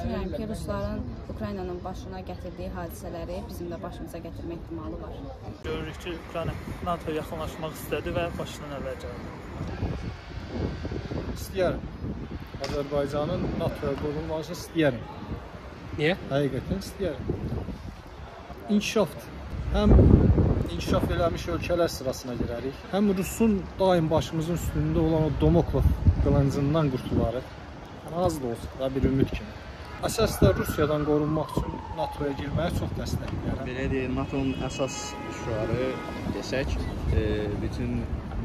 düşünürəm ki, Rusların Ukraynanın başına gətirdiyi hadisələri bizim də başımıza gətirmə ehtimalı var. Görürük ki, Ukrayna NATO-ya yaxınlaşmaq istədi və başından əvvəl gəldi. İstəyərəm. Azərbaycanın NATO-ya qovulmasını istəyərəm. Niyə? Həqiqətən istəyərəm. İnkişafdır. Həm inkişaf eləmiş ölkələr sırasına girərik, həm Rusun daim başımızın üstündə olan o Domoklov qılıncından qurtularıq. Az da olsa da bir ümid kimi. Əsas da Rusiyadan qorunmaq üçün NATO-ya girməyə çox dəstəkləyirəm. Belə deyək, NATO-nun əsas şüarı desək, bütün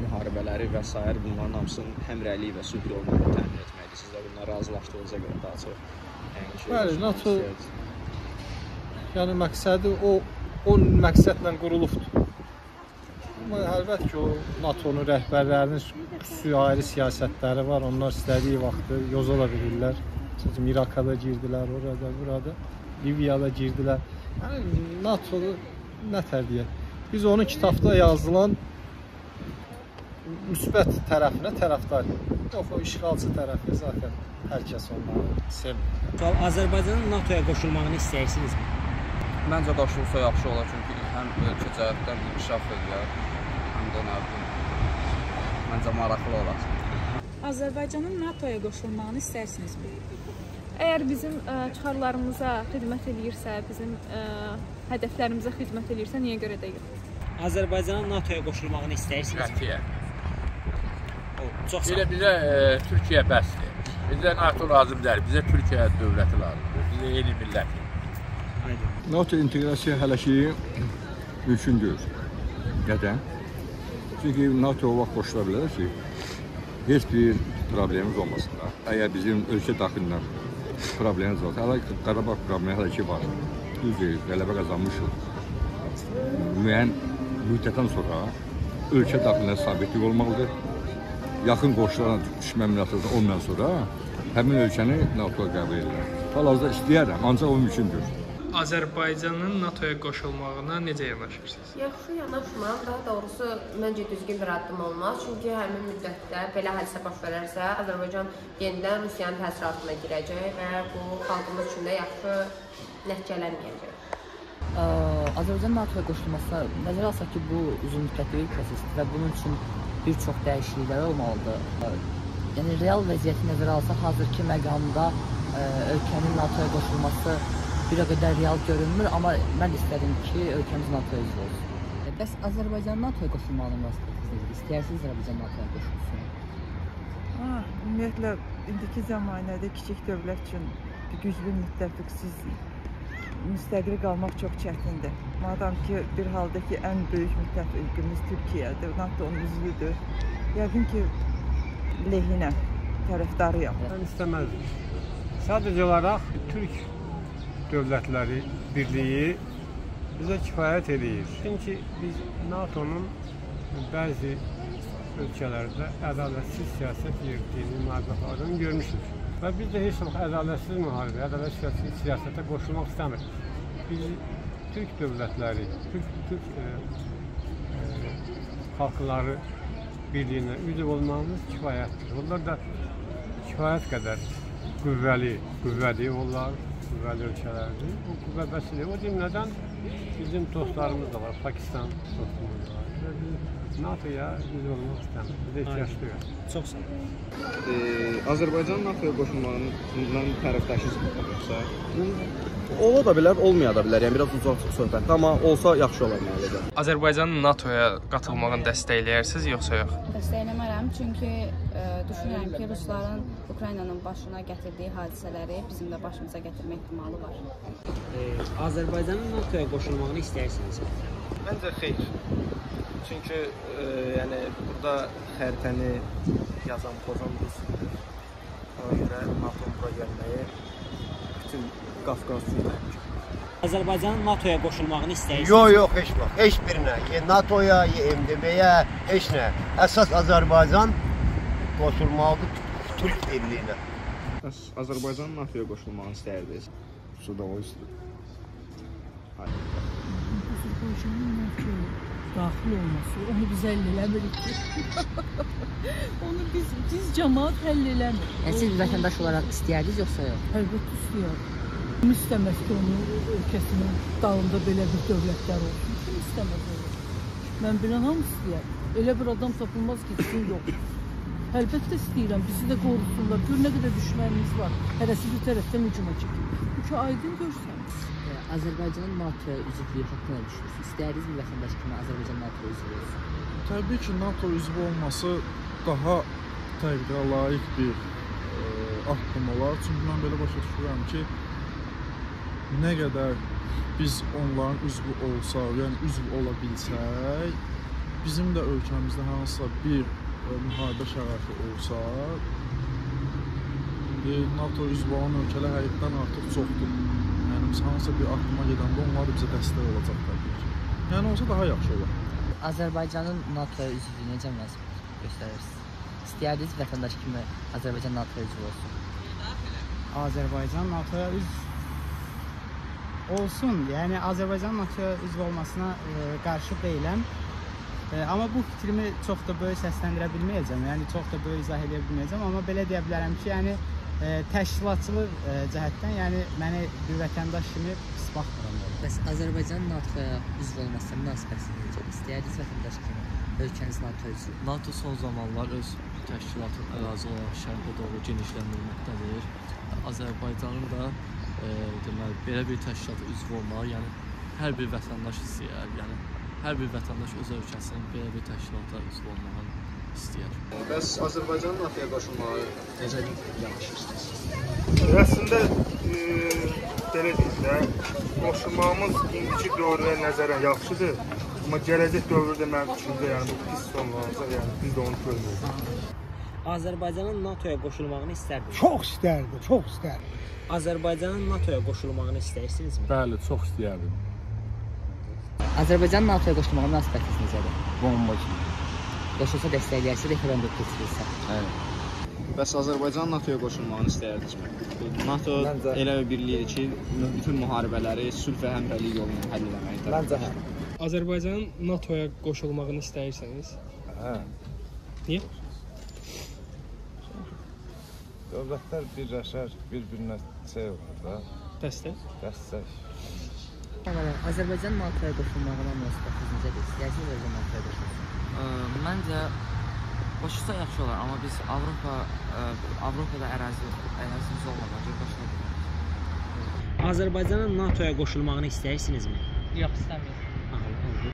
müharibələri və s. bunların hamısının həmrəylik və sülh yolunu təmin etməkdir. Siz də bunlara razılaşdığınıza görə daha çox. Bəli, NATO yəni məqsədi o məqsədlə qurulubdur. Amma əlbəttə ki, o NATO-nun rəhbərlərinin xüsusi ayrı siyasətləri var. Onlar istədiyi vaxtı yoza da bilirlər. Çünki İraq'a da girdilər, orada, burada, Liviyada girdilər. Yəni NATO-da nətər deyək? Biz onun kitabda yazılan müsbət tərəfinə tərəfdarıq. Yox, o işğalçı tərəfi zaten hər kəs onları sevmir. Azərbaycanın NATO-ya qoşulmağını istəyirsinizmi? Məncə qoşulsa yaxşı olar, çünki həm ölkə cəhətdən inkişaf edir, həm də nə bilim, məncə maraqlı olar. Azərbaycanın NATO-ya qoşulmağını istərsinizmi? Əgər bizim çıxarlarımıza xidmət edirsə, bizim hədəflərimizə xidmət edirsə, niyə görə deyil? Azərbaycanın NATO-ya qoşulmağını istəyirsinizmi? Belə bizə Türkiyə bəsdir. Bizə NATO lazım deyil, bizə Türkiyə dövləti lazımdır, bizə yeni millət. NATO inteqrasiya hələ ki mümkün deyil. Nədən? Çünki NATO o vaxt qoşula bilər ki, heç bir problemimiz olmasın da. Əgər bizim ölkə daxilindən problemimiz varsa, hələ Qarabağ problemi hələ ki var. Düz deyil, qələbə qazanmışıq. Müəyyən müddətdən sonra ölkə daxilindən sabitlik olmalıdır. Yaxın qoşularla düşmə münasibəti olmayan sonra həmin ölkəni NATO-ya qəbul edirlər. Hal-hazırda istəyərəm, ancaq o mümkündür. Azərbaycanın NATO-ya qoşulmağına necə yanaşırsınız? Yaxşı yanaşmam, daha doğrusu məncə düzgün bir addım olmaz. Çünki həmin müddətdə belə hadisə baş verərsə, Azərbaycan yenidən Rusiyanın təsir altına girəcək və bu xalqımız üçün də yaxşı nəticələnməyəcək. Azərbaycanın NATO-ya qoşulması nəzərə alsaq ki, bu uzun müddətli bir prosesdir və bunun üçün bir çox dəyişikliklər olmalıdır. Yəni real vəziyyəti nəzərə alsaq, hazırki məqamda ölkənin NATO-ya qoşulması bir o qədər real görünmür, amma mən istədim ki, ölkəmiz NATO-ya üzv olsun. Bəs Azərbaycan NATO-ya qoşulmağını münasibətiniz istəyirsiniz Azərbaycan NATO-ya qoşulsun? Ümumiyyətlə, indiki zəmanədə kiçik dövlət üçün güclü müttəfiqsiz müstəqil qalmaq çox çətindir. Madam ki, bir halda ki, ən böyük müttəfiqimiz Türkiyədir, NATO-nun üzvüdür. Yəqin ki, lehinə tərəfdarıyam. Mən istəməzdim. Sadəcə olaraq Türk dövlətləri birliyi bizə kifayət edir. Çünki biz NATO-nun bəzi ölkələrdə ədalətsiz siyasət yeritdiyini, müharibələrini görmüşük. Və biz də heç vaxt ədalətsiz müharibə, ədalətsiz siyasətə qoşulmaq istəmirik. Biz Türk dövlətləri, Türk xalqları birliyinə üzv olmamız kifayətdir. Onlar da kifayət qədər qüvvəli onlar. Qüvvəli ölkələrdir. Bu qüvvə bəsdir. O cümlədən bizim dostlarımız da var, Pakistan dostumuz var. Biz NATO-ya üzv olmaq istəmirik. Bizə ehtiyac duyur. Çox sağ olun. Azərbaycan NATO-ya qoşulmağından tərəfdaşısınızsa? Ola da bilər, olmaya da bilər. Yəni biraz uzaq söhbət, amma olsa yaxşı olar məncə. Azərbaycanın NATO-ya qatılmağını dəstəkləyirsiniz, yoxsa yox? Dəstəkləmərəm, çünki düşünürəm ki, Rusların Ukraynanın başına gətirdiyi hadisələri bizim də başımıza gətirmə ehtimalı var. Azərbaycanın NATO-ya qoşulmağını istəyirsinizmi? Məncə xeyr. Çünki yəni burada xəritəni yazan, pozan Rusiyadır. Ona görə NATO-nun bura gəlməyi bütün Qafqaz üçün Azərbaycanın NATO-ya qoşulmağını istəyirsiniz? Yox, heç vaxt. Heç birinə. NATO-ya, MDB-yə, heç nə. Əsas Azərbaycan qoşulmalıdır Türk birliyinə. Azərbaycanın NATO-ya qoşulmağını istəyirdiniz? С удовольствием. Azərbaycanın NATO-ya daxil olması, onu biz həll eləmirik ki. Onu biz cəmaat həll eləmirik. Yəni siz vətəndaş olaraq istəyərdiniz yoxsa yox? Əlbəttə istəyərdim. Kim istəməz ki, onun ölkəsinin dalında belə bir dövlətlər olsun? Kim istəməz olur? Mən bilən hamı istəyər. Elə bir adam tapılmaz ki, sizin yox. Əlbəttə istəyirəm, bizi də qorusunlar. Gör nə qədər düşmənimiz var. Hərəsi bir tərəfdən hücuma çəkir. Bu ki, aydın görsəniz. Azərbaycanın NATO üzvlüyü haqqında nə düşünürsünüz? İstəyərdiniz mi vətəndaş kimi Azərbaycan NATO üzvü olsun? Təbii ki, NATO üzvü olması daha təqdirə layiq bir addım olar. Çünki mən belə başa düşürəm ki, nə qədər biz onların üzvü olsaq, yəni üzv ola bilsək, bizim də ölkəmizdə hansısa bir müharibə şəraiti olsa, NATO üzvü olan ölkələr həqiqətən artıq çoxdur. Yəni biz hansısa bir addıma gedəndə onlar da bizə dəstək olacaq təbii ki. Yəni olsa daha yaxşı olar. Azərbaycanın NATO üzvlüyü necə münasibət göstərirsiniz? İstəyərdiniz vətəndaş kimi Azərbaycan NATO üzvü olsun? Azərbaycan NATO üzv olsun. Yəni Azərbaycan NATO üzv olmasına qarşı deyiləm. Amma bu fikrimi çox da böyük səsləndirə bilməyəcəm. Yəni çox da böyük izah edə bilməyəcəm. Amma belə deyə bilərəm ki, yəni təşkilatçılıq cəhətdən, yəni məni bir vətəndaş kimi pis baxmıram. Bəs Azərbaycanın NATO-ya üzv olmasına münasibətiniz necədir? İstəyərdiniz vətəndaş kimi ölkəniz NATO üzvü? NATO son zamanlar öz təşkilatın ərazi olan şərqə doğru genişləndirməkdədir. Azərbaycanın da deməli belə bir təşkilata üzv olmağı, yəni hər bir vətəndaş istəyər, yəni hər bir vətəndaş öz ölkəsinin belə bir təşkilata üzv olmağı istəyər. Bəs Azərbaycanın NATO-ya qoşulmağı necə yanaşırsınız? Əslində belə deyək də, qoşulmağımız indiki dövrə nəzərən yaxşıdır. Amma gələcək dövrdə mənim fikrimdə yəni bu pis sonlanacaq, yəni biz də onu görmürük. Azərbaycanın NATO-ya qoşulmağını istərdiniz? Çox istərdim, çox istərdim. Azərbaycanın NATO-ya qoşulmağını istəyirsinizmi? Bəli, çox istəyərdim. Azərbaycanın NATO-ya qoşulmağa münasibətiniz necədir? Bomba kimi. Qoşulsa dəstəkləyərsə, referendum keçirilsə. Bəs Azərbaycan NATO-ya qoşulmağını istəyirdinizmi? NATO elə bir birlikdir ki, bütün müharibələri sülh və həmrəylik yolu ilə həll etməkdir. Məncə hə. Azərbaycanın NATO-ya qoşulmağını istəyirsiniz? Hə. Niyə? Dövlətlər birləşər, bir-birinə olar da. Dəstək? Dəstək. Azərbaycan NATO-ya qoşulmağına münasibətiniz necədir? İstəyirsiniz Azərbaycan NATO-ya qoşulsun? Məncə qoşulsa yaxşı olar, amma biz Avropada ərazimiz olmadan qoşula bilmərik. Azərbaycanın NATO-ya qoşulmağını istəyirsinizmi? Yox, istəmirik.